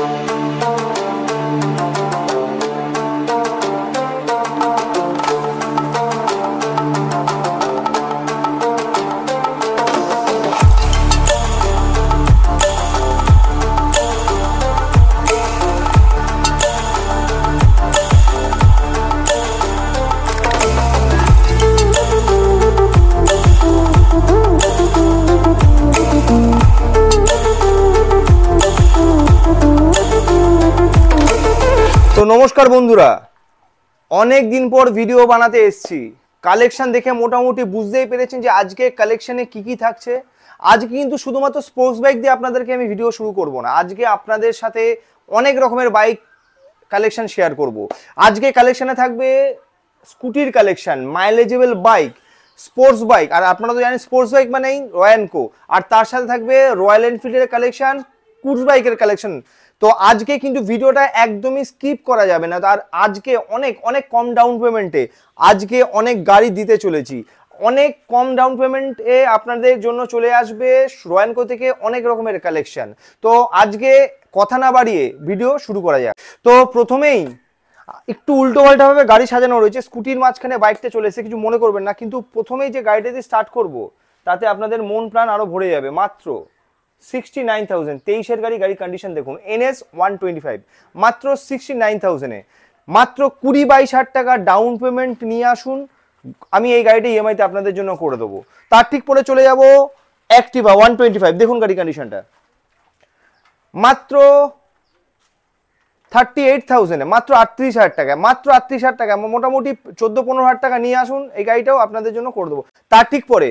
तो नमस्कार बंधुरा अनेक दिन पर भिडियो बनाते एसेছি কালেকশন দেখে মোটামুটি বুঝতেই পেরেছেন যে আজকে কালেকশনে কি কি থাকছে। আজকে কিন্তু শুধুমাত্র স্পোর্টস বাইক দিয়ে আপনাদেরকে আমি ভিডিও শুরু করব না, আজকে আপনাদের সাথে অনেক রকমের বাইক কালেকশন শেয়ার করব। আজকে কালেকশনে থাকবে স্কুটির কালেকশন, মাইলেজেবল বাইক, স্পোর্টস বাইক, আর আপনারা তো জানেন স্পোর্টস বাইক মানেই রয়্যাল কো, আর তার সাথে থাকবে রয়্যাল এনফিল্ডের কালেকশন, ক্রুজ বাইকের কালেকশন। তো আজকে কিন্তু ভিডিওটা একদমই স্কিপ করা যাবে না। আর আজকে অনেক অনেক কম ডাউন পেমেন্টে আজকে অনেক গাড়ি দিতে চলেছি, অনেক কম ডাউন পেমেন্টে আপনাদের জন্য চলে আসবে রয়্যাল কো থেকে অনেক রকমের কালেকশন। তো আজকে কথা না বাড়িয়ে ভিডিও শুরু করা যাক। তো প্রথমেই একটু উল্টো পাল্টা ভাবে গাড়ি সাজানো রয়েছে, স্কুটির মাঝখানে বাইকটা চলে এসে কিছু মনে করবেন না, কিন্তু প্রথমেই যে গাড়িটা দিয়ে স্টার্ট করব তাতে আপনাদের মন প্রাণ আরো ভরে যাবে। মাত্র 69,000 23-এর গাড়ি, গাড়ির কন্ডিশন দেখুন, NS 125 মাত্র 69,000-এ, মাত্র 20-22,000 টাকা ডাউন পেমেন্ট নিয়ে আসুন, আমি এই গাড়িটা ইএমআই তে আপনাদের জন্য করে দেবো। তার ঠিক পরে চলে যাব অ্যাক্টিভা 125, দেখুন গাড়ি কন্ডিশনটা, মাত্র 38,000-এ, মাত্র 38,000 টাকা, মাত্র 38,000 টাকা, মোটামুটি 14-15,000 টাকা নিয়ে আসুন, এই গাড়িটাও আপনাদের জন্য করে দেবো। তার ঠিক পরে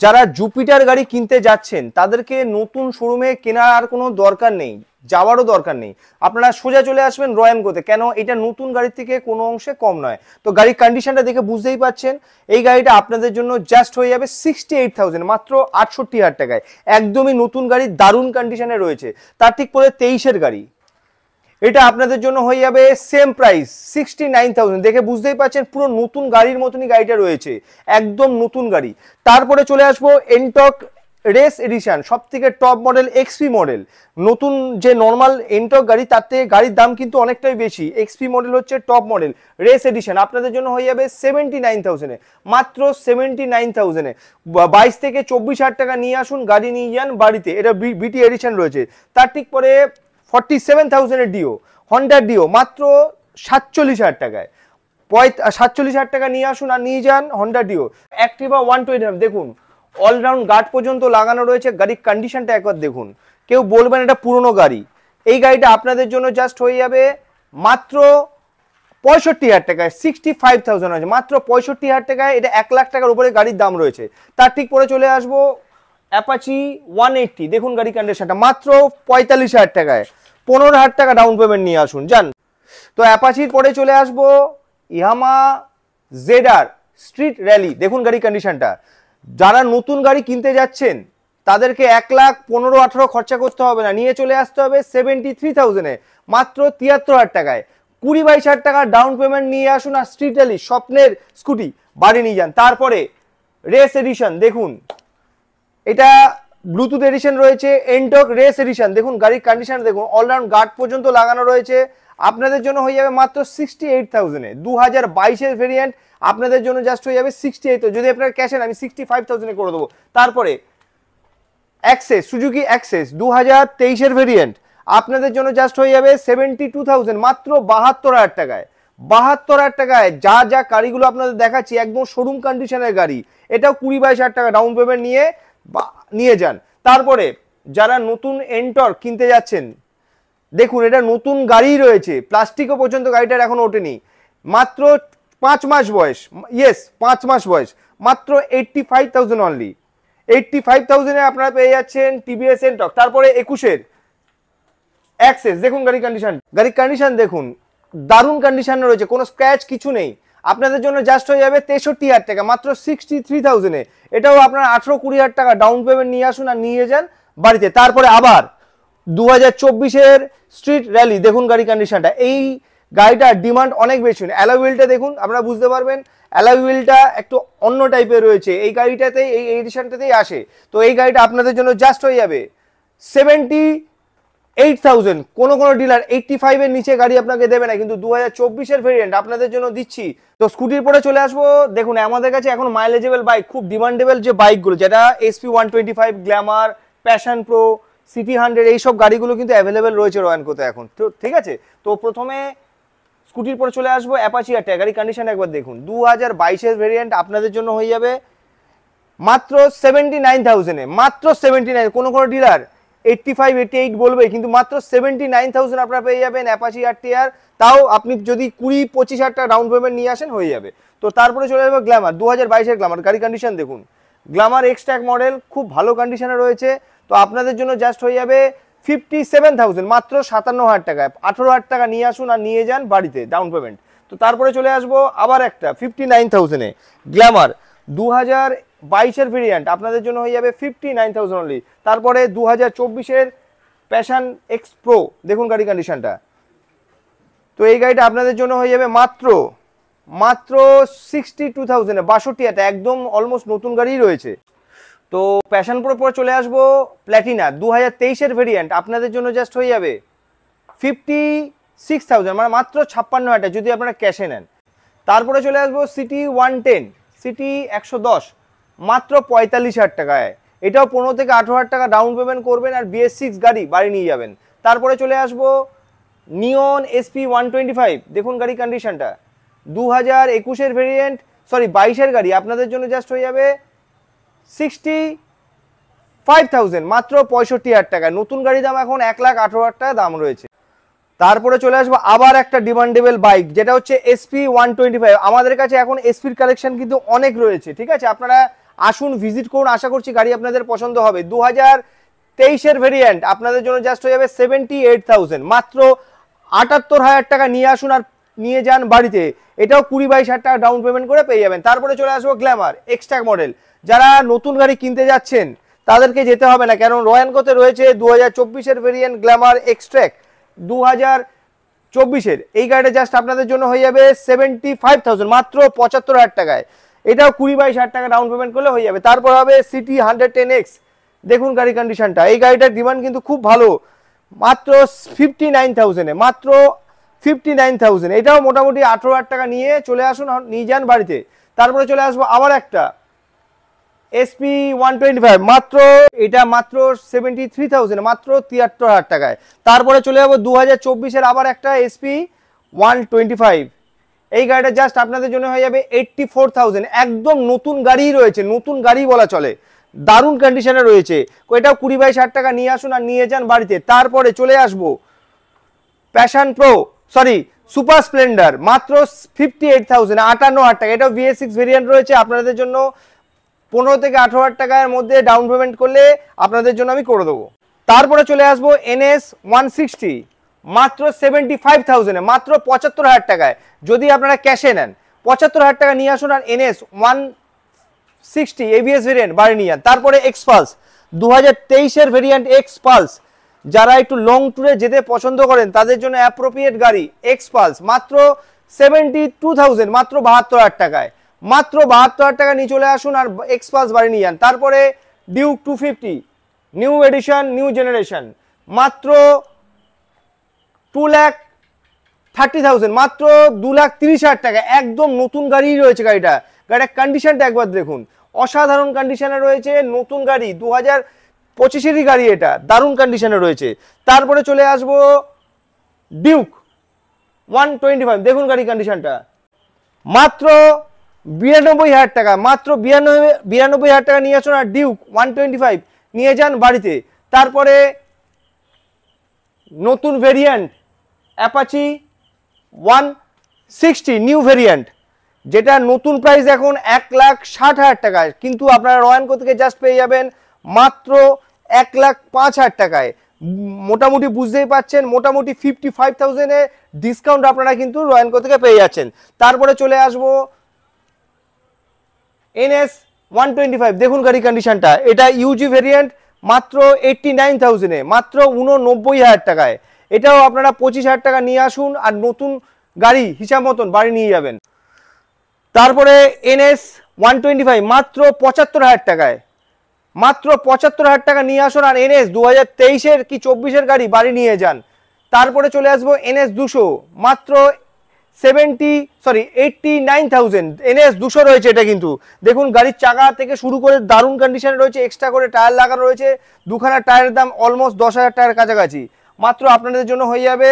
যারা জুপিটার গাড়ি কিনতে যাচ্ছেন তাদেরকে নতুন শোরুমে কেনার আর কোনো দরকার নেই, যাওয়ারও দরকার নেই, আপনারা সোজা চলে আসবেন রয়্যাল কোতে। কেন? এটা নতুন গাড়ির থেকে কোনো অংশে কম নয়। তো গাড়ির কন্ডিশনটা দেখে বুঝতেই পাচ্ছেন, এই গাড়িটা আপনাদের জন্য জাস্ট হয়ে যাবে 68,000, মাত্র 68,000 টাকায়, একদমই নতুন গাড়ি, দারুণ কন্ডিশনে রয়েছে। তার ঠিক পরে 23-এর গাড়ি, এটা আপনাদের জন্য হয়ে যাবে সেম প্রাইস 69,000, দেখে বুঝতেই পারছেন পুরো নতুন গাড়ির মতনই গাড়িটা রয়েছে, একদম নতুন গাড়ি। তারপরে চলে আসবো এনটক রেস এডিশন, সব থেকে টপ মডেল এক্সপি মডেল, নতুন যে নর্মাল এনটক গাড়ি তার থেকে গাড়ির দাম কিন্তু অনেকটাই বেশি, এক্সপি মডেল হচ্ছে টপ মডেল রেস এডিশন, আপনাদের জন্য হয়ে যাবে 79,000-এ, মাত্র 79,000-এ। 22 থেকে 24,000 টাকা নিয়ে আসুন, গাড়ি নিয়ে যান বাড়িতে, এটা বিটি এডিশন রয়েছে। তার ঠিক পরে 47,000-এর ডিও, হন্ডা ডিও, মাত্র 47,000 টাকায়, 47,000 টাকা নিয়ে আসুন আর নিয়ে যান হন্ডা ডিও। অ্যাক্টিভা 125, দেখুন অলরাউন্ড গার্ড পর্যন্ত লাগানো রয়েছে, গাড়ির কন্ডিশনটা একবার দেখুন, কেউ বলবেন এটা পুরনো গাড়ি। এই গাড়িটা আপনাদের জন্য জাস্ট হয়ে যাবে মাত্র 65,000 টাকায়, 65,000 আছে, মাত্র 65,000 টাকায়, এটা 1 লাখ টাকার উপরে গাড়ির দাম রয়েছে। তার ঠিক পরে চলে আসবো অ্যাপাচি 180, দেখুন গাড়ি কন্ডিশনটা, মাত্র 45,000 টাকায়, 15,000 টাকা ডাউন পেমেন্ট নিয়ে আসুন, যান। তো অ্যাপাচির পরে চলে আসবো ইয়ামাহা জেডআর স্ট্রিট র্যালি, দেখুন গাড়ি কন্ডিশনটা, যারা নতুন গাড়ি কিনতে যাচ্ছেন তাদেরকে 1,15,18 খরচা করতে হবে না, নিয়ে চলে আসতে হবে 73,000-এ, মাত্র 73,000 টাকায়, 20-22,000 টাকা ডাউন পেমেন্ট নিয়ে আসুন আর স্ট্রিট র্যালি স্বপ্নের স্কুটি বাড়ি নিয়ে যান। তারপরে রেস এডিশন, দেখুন এটা ব্লুটুথ এডিশন রয়েছে, এনটক রেস এডিশন, দেখুন গাড়ির কন্ডিশন দেখুন, অলরাউন্ড গার্ড পর্যন্ত লাগানো রয়েছে, আপনাদের জন্য হয়ে যাবে মাত্র 68,000-এ, 2022-এর ভেরিয়েন্ট, আপনাদের জন্য জাস্ট হয়ে যাবে 68,000, যদি আপনার ক্যাশ আমি 65,000-এ করে দেবো। তারপরে অ্যাক্সেস, সুজুকি অ্যাক্সেস 2023-এর ভেরিয়েন্ট, আপনাদের জন্য জাস্ট হয়ে যাবে 72,000, মাত্র 72,000 টাকায়, 72,000 টাকায় যা যা গাড়িগুলো আপনাদের দেখাচ্ছি একদম শোরুম কন্ডিশনের গাড়ি, এটাও 20-22,000 টাকা ডাউন পেমেন্ট নিয়ে যান। তারপরে যারা নতুন এন্টর কিনতে যাচ্ছেন, দেখুন এটা নতুন গাড়ি রয়েছে, প্লাস্টিকও পর্যন্ত গাড়িটার এখন ওঠেনি, মাত্র 5 মাস বয়স, ইয়েস 5 মাস বয়স, মাত্র 85,000 অনলি, 85,000-এ আপনারা পেয়ে যাচ্ছেন টিভিএস এন্টক। তারপরে 21-এর অ্যাক্সেস, দেখুন গাড়ির কন্ডিশন দেখুন, দারুণ কন্ডিশনে রয়েছে, কোনো স্ক্র্যাচ কিছু নেই, আপনাদের জন্য জাস্ট হয়ে যাবে 63,000 টাকা, মাত্র 63,000-এ, এটাও আপনারা 18-20,000 টাকা ডাউন পেমেন্ট নিয়ে আসুন আর নিয়ে যান বাড়িতে। তারপরে আবার 2024-এর স্ট্রিট র্যালি, দেখুন গাড়ি কন্ডিশনটা, এই গাড়িটার ডিমান্ড অনেক বেশি, অ্যালয় হুইলটা দেখুন, আপনারা বুঝতে পারবেন অ্যালয় হুইলটা একটু অন্য টাইপের রয়েছে, এই গাড়িটাতেই এই এডিশনটাতেই আসে। তো এই গাড়িটা আপনাদের জন্য জাস্ট হয়ে যাবে 8000, কোনো ডিলার 85 এর নিচে গাড়ি আপনাকে দেবে না, কিন্তু 2024 ভেরিয়েন্ট আপনাদের জন্য দিচ্ছি। তো স্কুটির পরে চলে আসবো, দেখুন আমাদের কাছে এখন মাইলেজেবল বাইক, খুব ডিমান্ডেবল যে বাইকগুলো, যেটা SP 125, Glamour, passion pro, city 100, এইসব গাড়িগুলো কিন্তু অ্যাভেলেবেল রয়েছে রয়্যানকোতে এখন। তো ঠিক আছে, তো প্রথমে স্কুটির পরে চলে আসবো অ্যাপাচি আর গাড়ি কন্ডিশন একবার দেখুন। 2022 ভেরিয়েন্ট আপনাদের জন্য হয়ে যাবে মাত্র 79,000 এ, মাত্র 79। কোনো ডিলার 85, 88 বলবে, কিন্তু মাত্র 79,000 আপনারা পেয়ে যাবেন অ্যাপাচি আর। তাও আপনি যদি 20-25 হাজার টাকা ডাউন পেমেন্ট নিয়ে আসেন হয়ে যাবে। তো তারপরে চলে যাবে গ্ল্যামার, 2022 গ্ল্যামার, গাড়ি কন্ডিশন দেখুন। গ্ল্যামার এক্সট্র্যাক মডেল, খুব ভালো কন্ডিশনে রয়েছে। তো আপনাদের জন্য জাস্ট হয়ে যাবে 57,000, মাত্র 57,000 টাকায়। 18,000 টাকা নিয়ে আসুন আর নিয়ে যান বাড়িতে ডাউন পেমেন্ট। তো তারপরে চলে আসবো আবার একটা 59,000 এ গ্ল্যামার, 2022 ভেরিয়েন্ট আপনাদের জন্য হয়ে যাবে 59,000 অনলি। তারপরে 2024 প্যাশন এক্স প্রো, দেখুন গাড়ি কন্ডিশনটা। তো এই গাড়িটা আপনাদের জন্য হয়ে যাবে মাত্র 62,000 এ, 62,000, একদম অলমোস্ট নতুন গাড়ি রয়েছে। তো প্যাশন প্রো পর চলে আসবো প্ল্যাটিনা, 2023 ভেরিয়েন্ট আপনাদের জন্য জাস্ট হয়ে যাবে 56,000, মানে মাত্র 56,000 যদি আপনারা ক্যাশে নেন। তারপরে চলে আসবো সিটি 110, সিটি 110, মাত্র 45,000 টাকায়। এটাও 15 থেকে 18,000 টাকা ডাউন পেমেন্ট করবেন আর BS6 গাড়ি বাড়ি নিয়ে যাবেন। তারপরে চলে আসবো নিয়ন SP 125, দেখুন গাড়ি কন্ডিশনটা। 2021 ভেরিয়েন্ট, সরি 22 গাড়ি আপনাদের জন্য জাস্ট হয়ে যাবে 65,000, মাত্র 65,000 টাকা। নতুন গাড়ি দাম এখন 1,18,000 টাকা দাম রয়েছে। তারপরে চলে আসবো আবার একটা ডিমান্ডেবল বাইক, যেটা হচ্ছে SP 125। আমাদের কাছে এখন SPর কালেকশন কিন্তু অনেক রয়েছে, ঠিক আছে, আপনারা আসুন ভিজিট করুন, আশা করছি গাড়ি আপনাদের পছন্দ হবে। 2023 ভেরিয়েন্ট আপনাদের জন্য জাস্ট হয়ে যাবে 78,000, মাত্র 78,000 টাকা নিয়ে আসুন আর নিয়ে যান বাড়িতে। এটাও 20-22 টাকা ডাউন পেমেন্ট করে পেয়ে যাবেন। তারপরে চলে আসবো গ্ল্যামার এক্সট্র্যাক মডেল, যারা নতুন গাড়ি কিনতে যাচ্ছেন তাদেরকে যেতে হবে না, কারণ রয়্যানকোতে রয়েছে 2024 ভেরিয়েন্ট গ্ল্যামার এক্সট্র্যাক 2024। এই গাড়িটা জাস্ট আপনাদের জন্য হয়ে যাবে 75,000, মাত্র 75,000 টাকায়। এটাও 20-22 টাকা ডাউন পেমেন্ট করলে হয়ে যাবে। তারপর হবে সিটি 110X, দেখুন গাড়ি কন্ডিশনটা। এই গাড়িটার ডিমান্ড কিন্তু খুব ভালো, মাত্র 59,000 এ, মাত্র 59,000। এটাও মোটামুটি 18,000 টাকা নিয়ে চলে আসুন, নিয়ে যান বাড়িতে। তারপরে চলে আসবো আবার একটা SP 125, মাত্র এটা মাত্র 73,000, মাত্র 73,000 টাকায়। তারপরে চলে যাবো 2024 আবার একটা SP 125। এই গাড়িটা জাস্ট আপনাদের জন্য হয়ে যাবে 84,000, একদম নতুন গাড়ি রয়েছে, নতুন গাড়ি বলা চলে, দারুণ কন্ডিশনে রয়েছে। এটাও 20-22 টাকা নিয়ে আসুন আর নিয়ে যান বাড়িতে। তারপরে চলে আসবো passion pro, sorry super Splendor, মাত্র 58,000, 58,000 টাকা। এটাও BS6 ভেরিয়েন্ট রয়েছে আপনাদের জন্য। 15 থেকে 18,000 টাকার মধ্যে ডাউন পেমেন্ট করলে আপনাদের জন্য আমি করে দেবো। তারপরে চলে আসবো NS 160, মাত্র 75,000 এ, মাত্র 75,000 টাকায় যদি আপনারা ক্যাশে নেন। 75,000 টাকা নিয়ে আসুন আর NS 160 ABS ভেরিয়েন্ট বাড়ি নিয়ে যান। তারপরে এক্সপালস, 2023 ভেরিয়েন্ট এক্সপালস, যারা একটু লং ট্যুরে যেতে পছন্দ করেন তাদের জন্য অ্যাপ্রোপ্রিয়েট গাড়ি এক্সপালস, মাত্র 72,000, মাত্র 72,000 টাকায়। মাত্র 72,000 টাকা নিয়ে চলে আসুন আর এক্সপালস বাড়ি নিয়ে যান। তারপরে Duke 250 new addition, new generation, মাত্র 2,30,000, মাত্র 2,30,000 টাকা, একদম নতুন গাড়ি রয়েছে গাড়িটা। গাড়িটার কন্ডিশনটা একবার দেখুন, অসাধারণ কন্ডিশনে রয়েছে, নতুন গাড়ি, 2025 গাড়ি, এটা দারুণ কন্ডিশনে রয়েছে। তারপরে চলে আসবো ডিউক 125, দেখুন গাড়ি কন্ডিশনটা, মাত্র 92,000 টাকা, মাত্র 92,000 টাকা নিয়ে আসুন আর ডিউক 125 নিয়ে যান বাড়িতে। তারপরে নতুন ভেরিয়েন্ট অ্যাপাচি 160 নিউ ভেরিয়েন্ট, যেটা নতুন প্রাইস এখন 1,60,000 টাকায়, কিন্তু আপনারা রয়্যানকো থেকে জাস্ট পেয়ে যাবেন মাত্র 1,05,000 টাকায়। মোটামুটি বুঝতেই পাচ্ছেন, মোটামুটি 55,000 এ ডিসকাউন্ট আপনারা কিন্তু রয়্যানকো থেকে পেয়ে যাচ্ছেন। তারপরে চলে আসবো NS 125, দেখুন গাড়ি কন্ডিশনটা, এটা ইউজি ভেরিয়েন্ট, মাত্র 89,000 এ, মাত্র 89,000 টাকায়। এটাও আপনারা 25,000 টাকা নিয়ে আসুন আর নতুন গাড়ি হিসাব মতন বাড়ি নিয়ে যাবেন। তারপরে NS 125, মাত্র 75,000 টাকায়। মাত্র 75,000 টাকা নিয়ে আসুন আর এনএস 2023-এর কি 24-এর গাড়ি বাড়ি নিয়ে যান। তারপরে চলে আসবো এনএস 200, মাত্র 89,000 এনএস 200 রয়েছে। এটা কিন্তু দেখুন গাড়ির চাকা থেকে শুরু করে দারুণ কন্ডিশনে রয়েছে, এক্সট্রা করে টায়ার লাগানো রয়েছে, দুখানা টায়ারের দাম অলমোস্ট 10,000 টাকার কাছাকাছি। মাত্র আপনাদের জন্য হয়ে যাবে,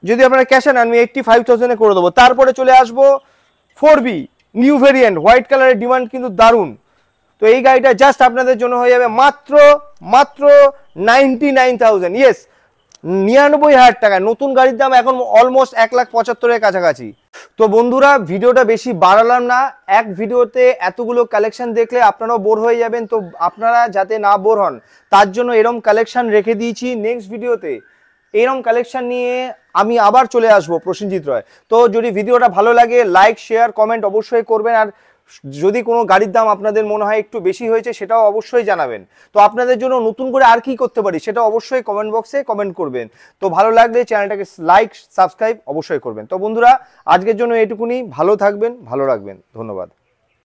যদি আপনারা ক্যাশে নেন আমি 85,000-এ করে দেবো। তারপরে চলে আসবো 4B নিউ ভেরিয়েন্ট, হোয়াইট কালারের ডিমান্ড কিন্তু দারুণ। তো এই গাড়িটা জাস্ট আপনাদের জন্য হয়ে যাবে মাত্র 99,000, ইয়েস 99,000 টাকা। নতুন গাড়ির দাম এখন অলমোস্ট 1,75,000-এর কাছাকাছি। তো বন্ধুরা ভিডিওটা বেশি বাড়ালাম না, এক ভিডিওতে এতগুলো কালেকশন দেখলে আপনারাও বোর হয়ে যাবেন। তো আপনারা যাতে না বোর হন তার জন্য এরম কালেকশন রেখে দিয়েছি। নেক্সট ভিডিওতে এরম কালেকশন নিয়ে আমি আবার চলে আসবো, প্রসেনজিৎ রয়। তো যদি ভিডিওটা ভালো লাগে লাইক শেয়ার কমেন্ট অবশ্যই করবেন, আর যদি কোনো গাড়ির দাম আপনাদের মনে হয় একটু বেশি হয়েছে সেটাও অবশ্যই জানাবেন। তো আপনাদের জন্য নতুন করে আর কি করতে পারি সেটা অবশ্যই কমেন্ট বক্সে কমেন্ট করবেন। তো ভালো লাগলে চ্যানেলটাকে লাইক সাবস্ক্রাইব অবশ্যই করবেন। তো বন্ধুরা আজকের জন্য এটুকুনি, ভালো থাকবেন, ভালো রাখবেন, ধন্যবাদ।